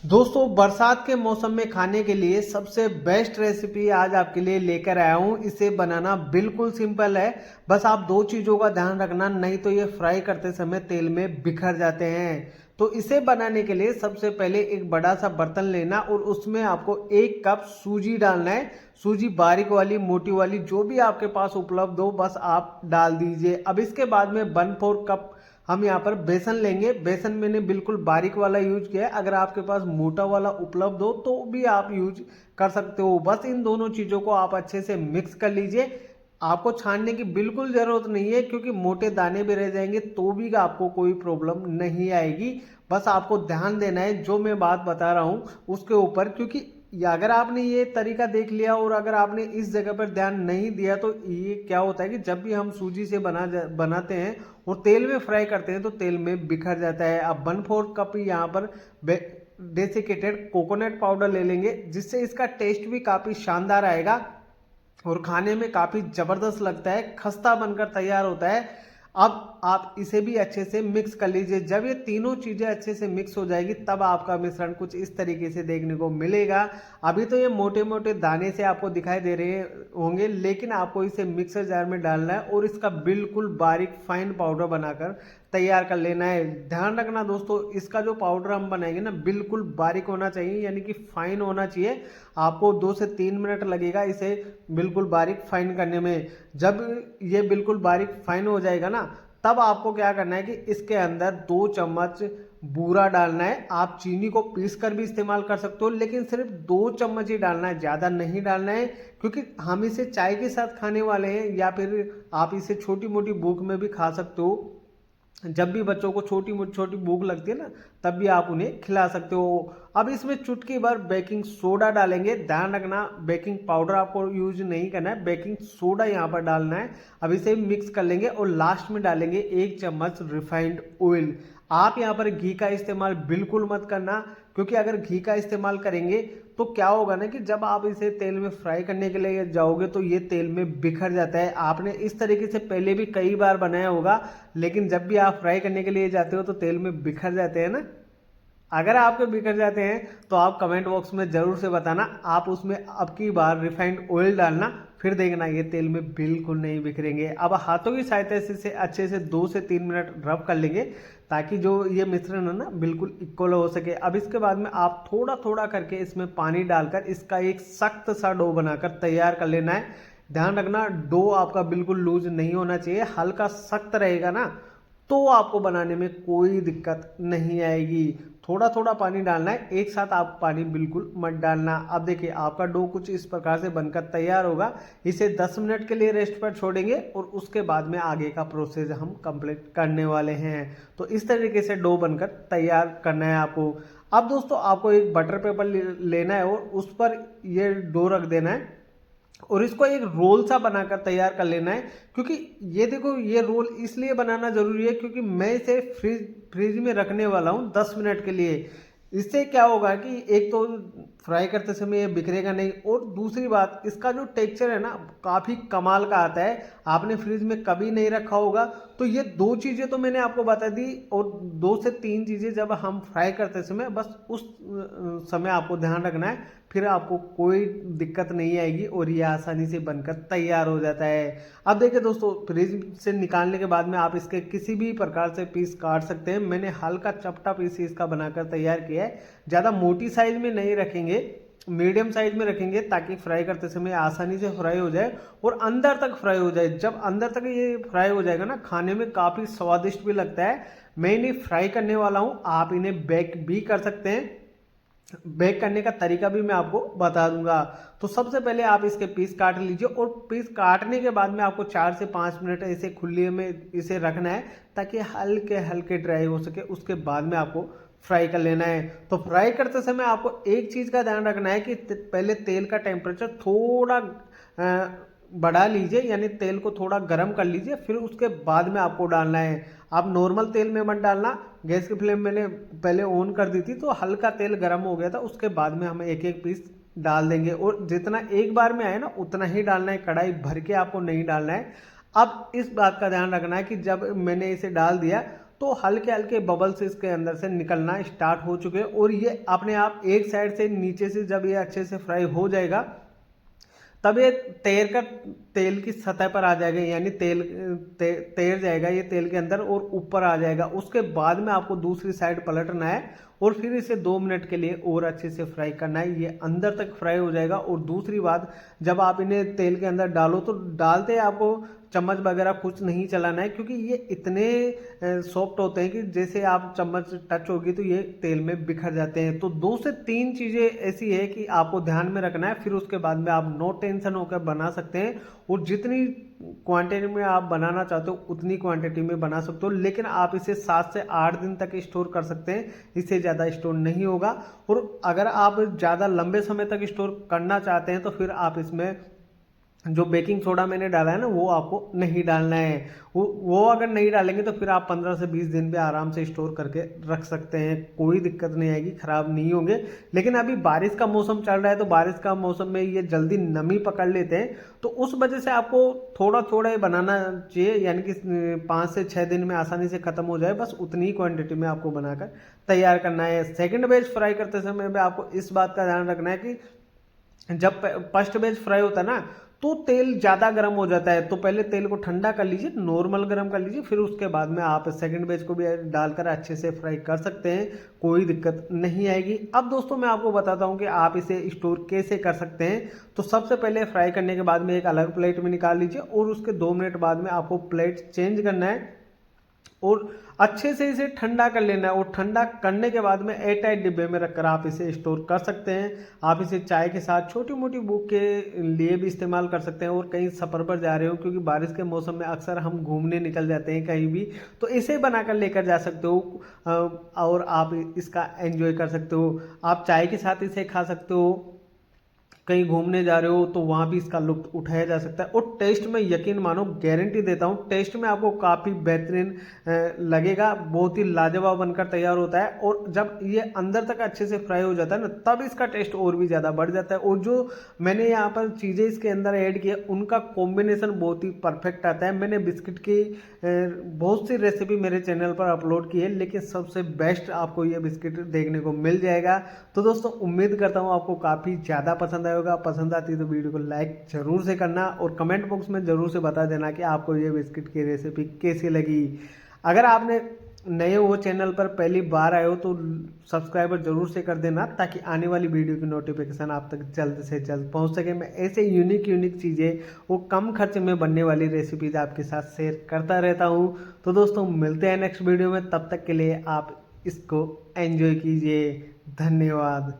दोस्तों बरसात के मौसम में खाने के लिए सबसे बेस्ट रेसिपी आज आपके लिए लेकर आया हूँ। इसे बनाना बिल्कुल सिंपल है। बस आप दो चीज़ों का ध्यान रखना, नहीं तो ये फ्राई करते समय तेल में बिखर जाते हैं। तो इसे बनाने के लिए सबसे पहले एक बड़ा सा बर्तन लेना और उसमें आपको 1 कप सूजी डालना है। सूजी बारीक वाली, मोटी वाली, जो भी आपके पास उपलब्ध हो बस आप डाल दीजिए। अब इसके बाद में 1/4 कप हम यहाँ पर बेसन लेंगे। बेसन मैंने बिल्कुल बारीक वाला यूज किया है। अगर आपके पास मोटा वाला उपलब्ध हो तो भी आप यूज कर सकते हो। बस इन दोनों चीज़ों को आप अच्छे से मिक्स कर लीजिए। आपको छानने की बिल्कुल ज़रूरत नहीं है, क्योंकि मोटे दाने भी रह जाएंगे तो भी आपको कोई प्रॉब्लम नहीं आएगी। बस आपको ध्यान देना है जो मैं बात बता रहा हूँ उसके ऊपर, क्योंकि अगर आपने ये तरीका देख लिया और अगर आपने इस जगह पर ध्यान नहीं दिया तो ये क्या होता है कि जब भी हम सूजी से बनाते हैं और तेल में फ्राई करते हैं तो तेल में बिखर जाता है। अब 1/4 कप यहाँ पर डेसिकेटेड कोकोनट पाउडर ले लेंगे, जिससे इसका टेस्ट भी काफ़ी शानदार आएगा और खाने में काफ़ी ज़बरदस्त लगता है, खस्ता बनकर तैयार होता है। अब आप इसे भी अच्छे से मिक्स कर लीजिए। जब ये तीनों चीज़ें अच्छे से मिक्स हो जाएगी तब आपका मिश्रण कुछ इस तरीके से देखने को मिलेगा। अभी तो ये मोटे मोटे दाने से आपको दिखाई दे रहे होंगे, लेकिन आपको इसे मिक्सर जार में डालना है और इसका बिल्कुल बारीक फाइन पाउडर बनाकर तैयार कर लेना है। ध्यान रखना दोस्तों, इसका जो पाउडर हम बनाएंगे ना बिल्कुल बारीक होना चाहिए, यानी कि फाइन होना चाहिए। आपको 2 से 3 मिनट लगेगा इसे बिल्कुल बारीक फाइन करने में। जब ये बिल्कुल बारीक फाइन हो जाएगा ना, तब आपको क्या करना है कि इसके अंदर 2 चम्मच बूरा डालना है। आप चीनी को पीस कर भी इस्तेमाल कर सकते हो, लेकिन सिर्फ 2 चम्मच ही डालना है, ज़्यादा नहीं डालना है, क्योंकि हम इसे चाय के साथ खाने वाले हैं, या फिर आप इसे छोटी मोटी भूख में भी खा सकते हो। जब भी बच्चों को छोटी छोटी भूख लगती है ना, तब भी आप उन्हें खिला सकते हो। अब इसमें चुटकी भर बेकिंग सोडा डालेंगे। ध्यान रखना, बेकिंग पाउडर आपको यूज नहीं करना है, बेकिंग सोडा यहाँ पर डालना है। अब इसे मिक्स कर लेंगे और लास्ट में डालेंगे 1 चम्मच रिफाइंड ऑयल। आप यहाँ पर घी का इस्तेमाल बिल्कुल मत करना, क्योंकि अगर घी का इस्तेमाल करेंगे तो क्या होगा ना कि जब आप इसे तेल में फ्राई करने के लिए जाओगे तो ये तेल में बिखर जाता है। आपने इस तरीके से पहले भी कई बार बनाया होगा, लेकिन जब भी आप फ्राई करने के लिए जाते हो तो तेल में बिखर जाते हैं ना। अगर आपके बिखर जाते हैं तो आप कमेंट बॉक्स में ज़रूर से बताना। आप उसमें अब की बार रिफाइंड ऑयल डालना, फिर देखना ये तेल में बिल्कुल नहीं बिखरेंगे। अब हाथों की सहायता से अच्छे से 2 से 3 मिनट रब कर लेंगे, ताकि जो ये मिश्रण है ना बिल्कुल इक्वल हो सके। अब इसके बाद में आप थोड़ा थोड़ा करके इसमें पानी डालकर इसका एक सख्त सा डो बनाकर तैयार कर लेना है। ध्यान रखना, डो आपका बिल्कुल लूज नहीं होना चाहिए, हल्का सख्त रहेगा ना तो आपको बनाने में कोई दिक्कत नहीं आएगी। थोड़ा थोड़ा पानी डालना है, एक साथ आप पानी बिल्कुल मत डालना। अब देखिए आपका डो कुछ इस प्रकार से बनकर तैयार होगा। इसे 10 मिनट के लिए रेस्ट पर छोड़ेंगे और उसके बाद में आगे का प्रोसेस हम कंप्लीट करने वाले हैं। तो इस तरीके से डो बनकर तैयार करना है आपको। अब दोस्तों आपको एक बटर पेपर लेना है और उस पर ये डो रख देना है और इसको एक रोल सा बनाकर तैयार कर लेना है। क्योंकि ये देखो, ये रोल इसलिए बनाना जरूरी है क्योंकि मैं इसे फ्रिज में रखने वाला हूँ 10 मिनट के लिए। इससे क्या होगा कि एक तो फ्राई करते समय ये बिखरेगा नहीं, और दूसरी बात इसका जो टेक्सचर है ना काफ़ी कमाल का आता है। आपने फ्रिज में कभी नहीं रखा होगा। तो ये दो चीज़ें तो मैंने आपको बता दी, और 2 से 3 चीज़ें जब हम फ्राई करते समय बस उस समय आपको ध्यान रखना है, फिर आपको कोई दिक्कत नहीं आएगी और ये आसानी से बनकर तैयार हो जाता है। अब देखिए दोस्तों, फ्रिज से निकालने के बाद में आप इसके किसी भी प्रकार से पीस काट सकते हैं। मैंने हल्का चपटा पीस इसका बनाकर तैयार किया है। ज़्यादा मोटी साइज में नहीं रखेंगे, मीडियम साइज में रखेंगे, ताकि फ्राई करते समय आसानी से फ्राई हो जाए और अंदर तक फ्राई हो जाए। जब अंदर तक ये फ्राई हो जाएगा ना, खाने में काफ़ी स्वादिष्ट भी लगता है। मैं इन्हें फ्राई करने वाला हूँ, आप इन्हें बेक भी कर सकते हैं। बेक करने का तरीका भी मैं आपको बता दूंगा। तो सबसे पहले आप इसके पीस काट लीजिए, और पीस काटने के बाद में आपको 4 से 5 मिनट ऐसे खुले में इसे रखना है, ताकि हल्के हल्के ड्राई हो सके। उसके बाद में आपको फ्राई कर लेना है। तो फ्राई करते समय आपको एक चीज़ का ध्यान रखना है कि पहले तेल का टेम्परेचर थोड़ा बढ़ा लीजिए, यानी तेल को थोड़ा गर्म कर लीजिए, फिर उसके बाद में आपको डालना है। आप नॉर्मल तेल में मत डालना। गैस की फ्लेम मैंने पहले ऑन कर दी थी तो हल्का तेल गर्म हो गया था, उसके बाद में हम एक एक पीस डाल देंगे, और जितना एक बार में आए ना उतना ही डालना है, कढ़ाई भर के आपको नहीं डालना है। अब इस बात का ध्यान रखना है कि जब मैंने इसे डाल दिया तो हल्के हल्के बबल्स इसके अंदर से निकलना स्टार्ट हो चुके हैं और ये अपने आप एक साइड से नीचे से जब ये अच्छे से फ्राई हो जाएगा तब ये तेल की सतह पर आ जाएगा, यानी तैर जाएगा ये तेल के अंदर और ऊपर आ जाएगा। उसके बाद में आपको दूसरी साइड पलटना है और फिर इसे 2 मिनट के लिए और अच्छे से फ्राई करना है। ये अंदर तक फ्राई हो जाएगा। और दूसरी बात, जब आप इन्हें तेल के अंदर डालो तो डालते आपको चम्मच वगैरह कुछ नहीं चलाना है, क्योंकि ये इतने सॉफ्ट होते हैं कि जैसे आप चम्मच टच होगी तो ये तेल में बिखर जाते हैं। तो 2 से 3 चीज़ें ऐसी है कि आपको ध्यान में रखना है, फिर उसके बाद में आप नो टेंशन होकर बना सकते हैं। और जितनी क्वांटिटी में आप बनाना चाहते हो उतनी क्वांटिटी में बना सकते हो, लेकिन आप इसे 7 से 8 दिन तक स्टोर कर सकते हैं, इससे ज़्यादा स्टोर नहीं होगा। और अगर आप ज़्यादा लंबे समय तक स्टोर करना चाहते हैं तो फिर आप इसमें जो बेकिंग सोडा मैंने डाला है ना वो आपको नहीं डालना है। वो अगर नहीं डालेंगे तो फिर आप 15 से 20 दिन पे आराम से स्टोर करके रख सकते हैं, कोई दिक्कत नहीं आएगी, ख़राब नहीं होंगे। लेकिन अभी बारिश का मौसम चल रहा है तो बारिश का मौसम में ये जल्दी नमी पकड़ लेते हैं, तो उस वजह से आपको थोड़ा थोड़ा ही बनाना चाहिए, यानी कि 5 से 6 दिन में आसानी से ख़त्म हो जाए, बस उतनी ही क्वान्टिटी में आपको बनाकर तैयार करना है। सेकेंड बैच फ्राई करते समय में आपको इस बात का ध्यान रखना है कि जब फर्स्ट बैच फ्राई होता है ना तो तेल ज़्यादा गर्म हो जाता है, तो पहले तेल को ठंडा कर लीजिए, नॉर्मल गर्म कर लीजिए, फिर उसके बाद में आप सेकंड बैच को भी डालकर अच्छे से फ्राई कर सकते हैं, कोई दिक्कत नहीं आएगी। अब दोस्तों मैं आपको बताता हूं कि आप इसे स्टोर कैसे कर सकते हैं। तो सबसे पहले फ्राई करने के बाद में एक अलग प्लेट में निकाल लीजिए और उसके 2 मिनट बाद में आपको प्लेट चेंज करना है और अच्छे से इसे ठंडा कर लेना है। और ठंडा करने के बाद में एयर टाइट डिब्बे में रखकर आप इसे स्टोर कर सकते हैं। आप इसे चाय के साथ छोटी मोटी भूख के लिए भी इस्तेमाल कर सकते हैं, और कहीं सफ़र पर जा रहे हो, क्योंकि बारिश के मौसम में अक्सर हम घूमने निकल जाते हैं कहीं भी, तो इसे बनाकर लेकर जा सकते हो और आप इसका एंजॉय कर सकते हो। आप चाय के साथ इसे खा सकते हो, कहीं घूमने जा रहे हो तो वहाँ भी इसका लुत्फ उठाया जा सकता है। और टेस्ट में यकीन मानो, गारंटी देता हूँ, टेस्ट में आपको काफ़ी बेहतरीन लगेगा, बहुत ही लाजवाब बनकर तैयार होता है। और जब ये अंदर तक अच्छे से फ्राई हो जाता है ना तब इसका टेस्ट और भी ज़्यादा बढ़ जाता है। और जो मैंने यहाँ पर चीज़ें इसके अंदर ऐड की है उनका कॉम्बिनेशन बहुत ही परफेक्ट आता है। मैंने बिस्किट की बहुत सी रेसिपी मेरे चैनल पर अपलोड की है, लेकिन सबसे बेस्ट आपको ये बिस्किट देखने को मिल जाएगा। तो दोस्तों उम्मीद करता हूँ आपको काफ़ी ज़्यादा पसंद आएगा। पसंद आती है तो वीडियो को लाइक जरूर से करना और कमेंट बॉक्स में ज़रूर से बता देना कि आपको ये बिस्किट की रेसिपी कैसी लगी। अगर आपने नए हो चैनल पर पहली बार आए हो तो सब्सक्राइबर जरूर से कर देना, ताकि आने वाली वीडियो की नोटिफिकेशन आप तक जल्द से जल्द पहुंच सके। मैं ऐसे यूनिक चीज़ें वो कम खर्च में बनने वाली रेसिपीज आपके साथ शेयर करता रहता हूं। तो दोस्तों मिलते हैं नेक्स्ट वीडियो में, तब तक के लिए आप इसको एंजॉय कीजिए। धन्यवाद।